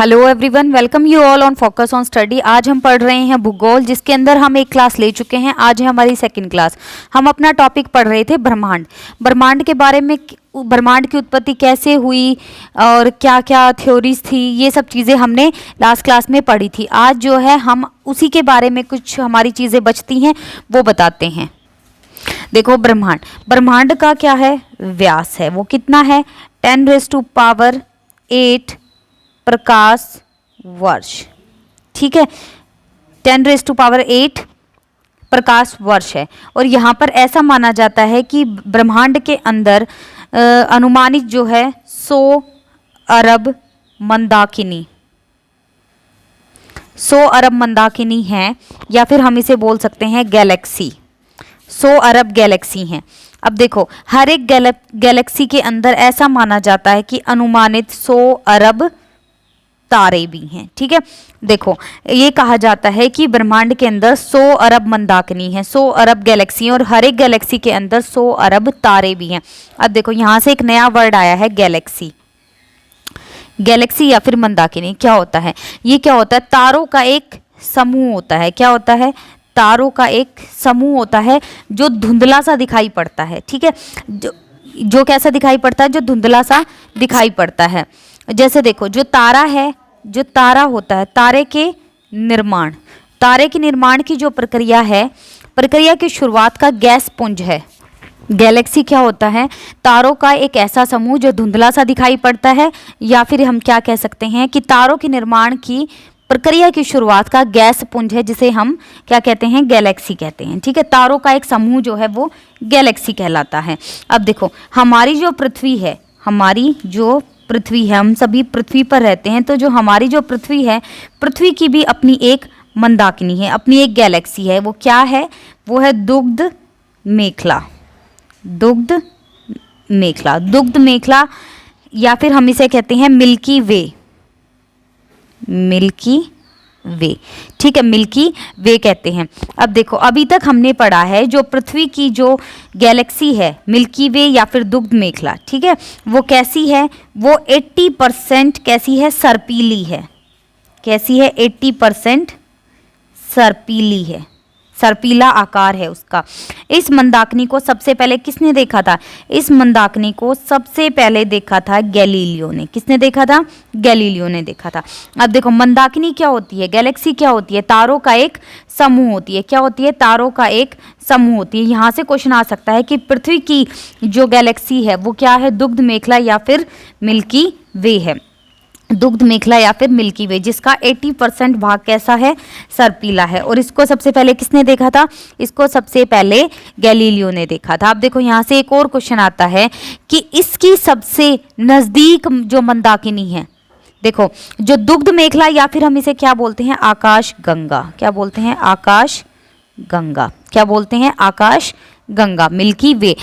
Hello everyone, welcome you all on focus on study. आज हम पढ़ रहे हैं भूगोल, जिसके अंदर हम एक क्लास ले चुके हैं। आज है हमारी सेकंड क्लास। हम अपना टॉपिक पढ़ रहे थे ब्रह्मांड। ब्रह्मांड के बारे में, ब्रह्मांड की उत्पत्ति कैसे हुई और क्या क्या थ्योरीज थी, ये सब चीज़ें हमने लास्ट क्लास में पढ़ी थी। आज जो है हम उसी के बारे में कुछ हमारी चीज़ें बचती हैं वो बताते हैं। देखो, ब्रह्मांड का क्या है, व्यास है, वो कितना है 10⁸ प्रकाश वर्ष। ठीक है, 10⁸ प्रकाश वर्ष है। और यहाँ पर ऐसा माना जाता है कि ब्रह्मांड के अंदर अनुमानित जो है 100 अरब मंदाकिनी हैं, या फिर हम इसे बोल सकते हैं गैलेक्सी। 100 अरब गैलेक्सी हैं। अब देखो, हर एक गैलेक्सी के अंदर ऐसा माना जाता है कि अनुमानित 100 अरब तारे भी हैं। ठीक है, देखो ये कहा जाता है कि ब्रह्मांड के अंदर 100 अरब मंदाकिनी है, 100 अरब गैलेक्सी, और हर एक गैलेक्सी के अंदर 100 अरब तारे भी हैं। अब देखो, यहाँ से एक नया वर्ड आया है, गैलेक्सी। गैलेक्सी या फिर मंदाकिनी क्या होता है? ये क्या होता है? तारों का एक समूह होता है। क्या होता है? तारों का एक समूह होता है जो धुंधला सा दिखाई पड़ता है। ठीक है, जो कैसा दिखाई पड़ता है? जो धुंधला सा दिखाई पड़ता है। जैसे देखो, जो तारा है, जो तारा होता है, तारे के निर्माण की जो प्रक्रिया है, प्रक्रिया की शुरुआत का गैस पुंज है। गैलेक्सी क्या होता है? तारों का एक ऐसा समूह जो धुंधला सा दिखाई पड़ता है, या फिर हम क्या कह सकते हैं कि तारों के निर्माण की प्रक्रिया की शुरुआत का गैस पुंज है, जिसे हम क्या कहते हैं? गैलेक्सी कहते हैं। ठीक है, तारों का एक समूह जो है वो गैलेक्सी कहलाता है। अब देखो, हमारी जो पृथ्वी है, हम सभी पृथ्वी पर रहते हैं, तो जो हमारी जो पृथ्वी है, पृथ्वी की भी अपनी एक मंदाकिनी है, अपनी एक गैलेक्सी है। वो क्या है? वो है दुग्ध मेखला, या फिर हम इसे कहते हैं मिल्की वे। ठीक है, मिल्की वे कहते हैं। अब देखो, अभी तक हमने पढ़ा है जो पृथ्वी की जो गैलेक्सी है, मिल्की वे या फिर दुग्ध मेखला, ठीक है, वो कैसी है? वो 80% कैसी है? सर्पीली है। कैसी है? 80% सर्पीली है, सर्पीला आकार है उसका। इस मंदाकिनी को सबसे पहले किसने देखा था? इस मंदाकिनी को सबसे पहले देखा था गैलीलियो ने। किसने देखा था? गैलीलियो ने देखा था। अब देखो, मंदाकिनी क्या होती है? गैलेक्सी क्या होती है? तारों का एक समूह होती है। क्या होती है? तारों का एक समूह होती है। यहाँ से क्वेश्चन आ सकता है कि पृथ्वी की जो गैलेक्सी है वो क्या है? दुग्ध मेखला या फिर मिल्की वे है। दुग्ध मेखला या फिर मिल्की वे, जिसका 80% भाग कैसा है? सर्पीला है। और इसको सबसे पहले किसने देखा था? इसको सबसे पहले गैलीलियो ने देखा था। अब देखो, यहाँ से एक और क्वेश्चन आता है कि इसकी सबसे नजदीक जो मंदाकिनी है, देखो, जो दुग्ध मेखला या फिर हम इसे क्या बोलते हैं? आकाश गंगा। क्या बोलते हैं? आकाश गंगा। क्या बोलते हैं? आकाश गंगा, मिल्की वे।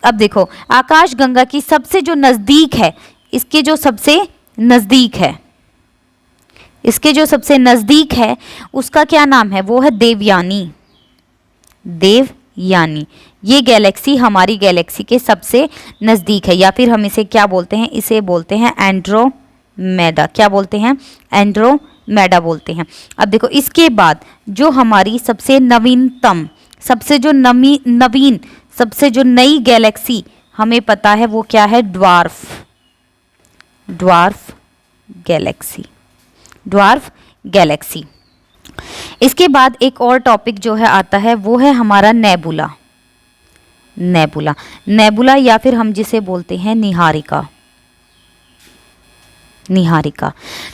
अब देखो, आकाश गंगा की सबसे जो नजदीक है, इसके जो सबसे नजदीक है, उसका क्या नाम है? वो है देवयानी। ये गैलेक्सी हमारी गैलेक्सी के सबसे नजदीक है, या फिर हम इसे क्या बोलते हैं? इसे बोलते हैं एंड्रोमेडा। क्या बोलते हैं? एंड्रोमेडा बोलते हैं। अब देखो, इसके बाद जो हमारी सबसे नवीनतम, सबसे जो नई गैलेक्सी हमें पता है वो क्या है? Dwarf Galaxy. इसके बाद एक और टॉपिक जो है आता है, वो है हमारा नेबुला या फिर हम जिसे बोलते हैं निहारिका।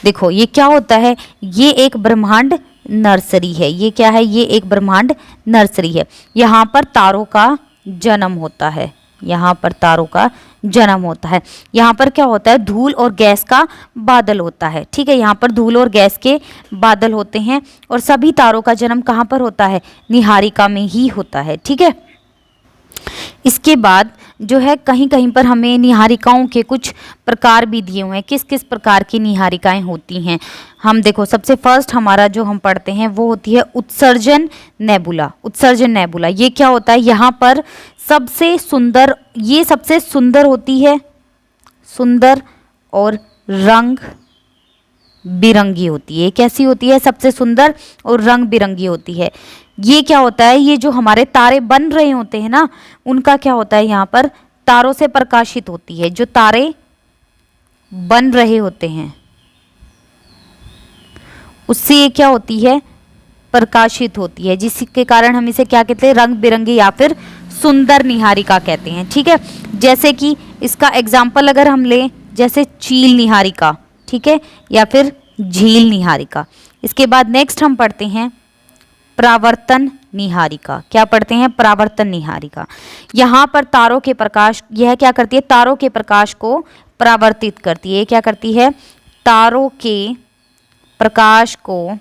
देखो, ये क्या होता है? ये एक ब्रह्मांड नर्सरी है। ये क्या है? ये एक ब्रह्मांड नर्सरी है। यहाँ पर तारों का जन्म होता है। यहाँ पर क्या होता है? धूल और गैस का बादल होता है। ठीक है, यहाँ पर धूल और गैस के बादल होते हैं, और सभी तारों का जन्म कहाँ पर होता है? निहारिका में ही होता है। ठीक है, इसके बाद जो है कहीं कहीं पर हमें निहारिकाओं के कुछ प्रकार भी दिए हुए हैं। किस किस प्रकार की निहारिकाएं होती हैं? हम देखो, सबसे फर्स्ट हमारा जो हम पढ़ते हैं वो होती है उत्सर्जन नेबुला। ये क्या होता है? यहाँ पर सबसे सुंदर होती है, सुंदर और बिरंगी होती है। कैसी होती है? सबसे सुंदर और रंग बिरंगी होती है। ये क्या होता है? ये जो हमारे तारे बन रहे होते हैं ना, उनका क्या होता है, यहाँ पर तारों से प्रकाशित होती है। जो तारे बन रहे होते हैं उससे ये क्या होती है? प्रकाशित होती है, जिसके कारण हम इसे क्या कहते हैं? रंग बिरंगी या फिर सुंदर निहारिका कहते हैं। ठीक है, जैसे कि इसका एग्जाम्पल अगर हम लें, जैसे चील निहारिका, ठीक है, या फिर झील निहारिका। इसके बाद नेक्स्ट हम पढ़ते हैं परावर्तन निहारिका। क्या पढ़ते हैं? परावर्तन निहारिका। यहाँ पर तारों के प्रकाश, यह क्या करती है? तारों के प्रकाश को परावर्तित करती है। क्या करती है? तारों के प्रकाश को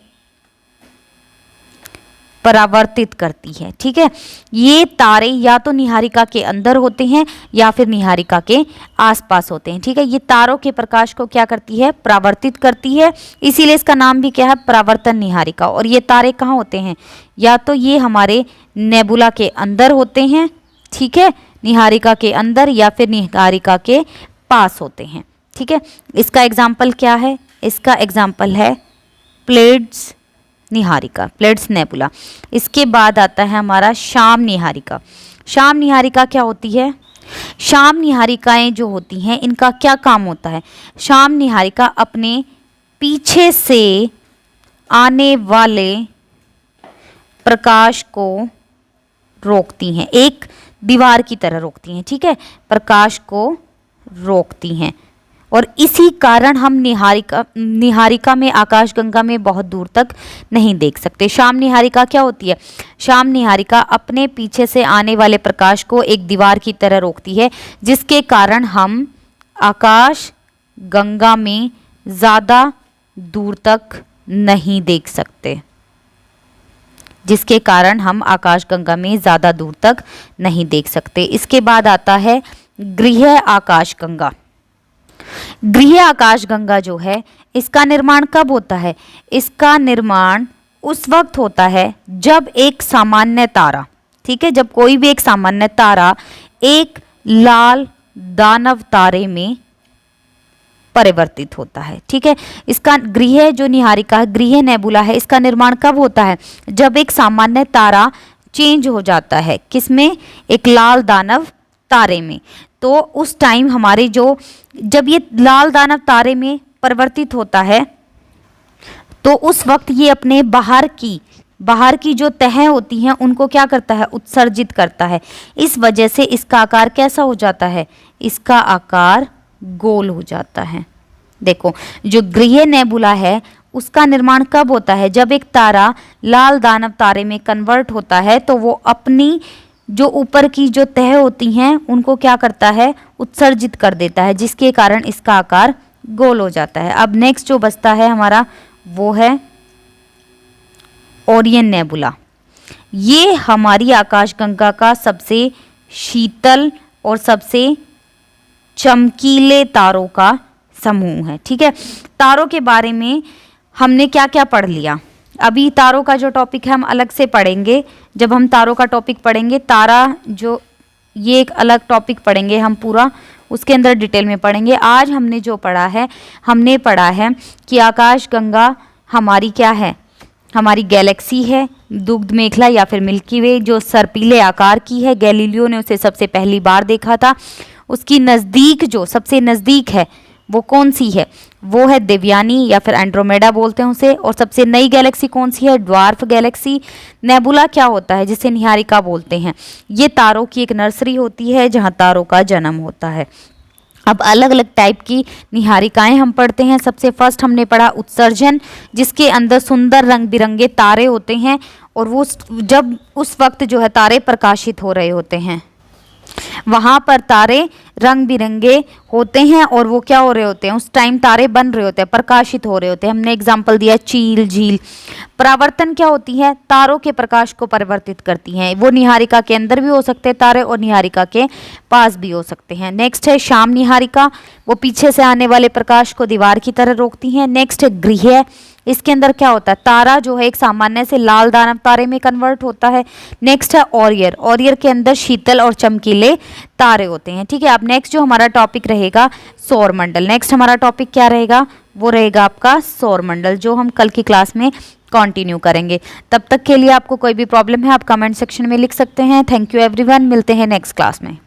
परावर्तित करती है। ठीक है, ये तारे या तो निहारिका के अंदर होते हैं या फिर निहारिका के आसपास होते हैं। ठीक है, ये तारों के प्रकाश को क्या करती है? परावर्तित करती है, इसीलिए इसका नाम भी क्या है? परावर्तन निहारिका। और ये तारे कहाँ होते हैं? या तो ये हमारे नेबुला के अंदर होते हैं, ठीक है, निहारिका के अंदर, या फिर निहारिका के पास होते हैं। ठीक है, इसका एग्जाम्पल क्या है? इसका एग्जाम्पल है प्लेड्स निहारिका, प्लेड्स नेबुला। इसके बाद आता है हमारा शाम निहारिका। शाम निहारिका क्या होती है? शाम निहारिकाएं जो होती हैं, इनका क्या काम होता है? शाम निहारिका अपने पीछे से आने वाले प्रकाश को रोकती हैं, एक दीवार की तरह रोकती हैं। ठीक है, प्रकाश को रोकती हैं, और इसी कारण हम निहारिका में, आकाशगंगा में बहुत दूर तक नहीं देख सकते। शाम निहारिका क्या होती है? शाम निहारिका अपने पीछे से आने वाले प्रकाश को एक दीवार की तरह रोकती है, जिसके कारण हम आकाशगंगा में ज़्यादा दूर तक नहीं देख सकते, जिसके कारण हम आकाशगंगा में ज़्यादा दूर तक नहीं देख सकते। इसके बाद आता है गृह आकाशगंगा। गृह आकाशगंगा जो है, इसका निर्माण कब होता है? इसका निर्माण उस वक्त होता है जब एक सामान्य तारा, ठीक है, जब कोई भी एक सामान्य तारा एक लाल दानव तारे में परिवर्तित होता है। ठीक है, इसका गृह जो निहारिका, गृह नेबुला है, इसका निर्माण कब होता है? जब एक सामान्य तारा चेंज हो जाता है, किसमें? एक लाल दानव तारे में। तो उस टाइम हमारे जब ये लाल दानव तारे में परिवर्तित होता है, तो उस वक्त ये अपने बाहर की जो तह होती हैं उनको क्या करता है? उत्सर्जित करता है। इस वजह से इसका आकार कैसा हो जाता है? इसका आकार गोल हो जाता है। देखो, जो गृह नेबुला है उसका निर्माण कब होता है? जब एक तारा लाल दानव तारे में कन्वर्ट होता है, तो वो अपनी जो ऊपर की जो तह होती हैं उनको क्या करता है? उत्सर्जित कर देता है, जिसके कारण इसका आकार गोल हो जाता है। अब नेक्स्ट जो बचता है हमारा, वो है ओरियन नेबुला। ये हमारी आकाशगंगा का सबसे शीतल और सबसे चमकीले तारों का समूह है। ठीक है, तारों के बारे में हमने क्या क्या पढ़ लिया? अभी तारों का जो टॉपिक है हम अलग से पढ़ेंगे। जब हम तारों का टॉपिक पढ़ेंगे, तारा जो ये एक अलग टॉपिक पढ़ेंगे हम पूरा, उसके अंदर डिटेल में पढ़ेंगे। आज हमने जो पढ़ा है, हमने पढ़ा है कि आकाशगंगा हमारी क्या है? हमारी गैलेक्सी है, दुग्ध मेखला या फिर मिल्की वे, जो सर्पीले आकार की है। गैलीलियो ने उसे सबसे पहली बार देखा था। उसकी नज़दीक, जो सबसे नज़दीक है, वो कौन सी है? वो है देवयानी या फिर एंड्रोमेडा बोलते हैं उसे। और सबसे नई गैलेक्सी कौन सी है? Dwarf Galaxy. नेबुला क्या होता है? जिसे निहारिका बोलते हैं। ये तारों की एक नर्सरी होती है जहाँ तारों का जन्म होता है। अब अलग अलग टाइप की निहारिकाएं हम पढ़ते हैं। सबसे फर्स्ट हमने पढ़ा उत्सर्जन, जिसके अंदर सुंदर रंग बिरंगे तारे होते हैं, और वो जब उस वक्त जो है तारे प्रकाशित हो रहे होते हैं, वहाँ पर तारे रंग बिरंगे होते हैं, और वो क्या हो रहे होते हैं? उस टाइम तारे बन रहे होते हैं, प्रकाशित हो रहे होते हैं। हमने एग्जाम्पल दिया चील, झील। परावर्तन क्या होती है? तारों के प्रकाश को परिवर्तित करती हैं। वो निहारिका के अंदर भी हो सकते हैं तारे, और निहारिका के पास भी हो सकते हैं। नेक्स्ट है शाम निहारिका, वो पीछे से आने वाले प्रकाश को दीवार की तरह रोकती हैं। नेक्स्ट है गृह, इसके अंदर क्या होता है, तारा जो है एक सामान्य से लाल दानव तारे में कन्वर्ट होता है। नेक्स्ट है ओरियर, ओरियर के अंदर शीतल और चमकीले तारे होते हैं। ठीक है, अब नेक्स्ट जो हमारा टॉपिक रहेगा सौरमंडल। नेक्स्ट हमारा टॉपिक क्या रहेगा, वो रहेगा आपका सौरमंडल, जो हम कल की क्लास में कंटिन्यू करेंगे। तब तक के लिए आपको कोई भी प्रॉब्लम है आप कमेंट सेक्शन में लिख सकते हैं। थैंक यू एवरीवन, मिलते हैं नेक्स्ट क्लास में।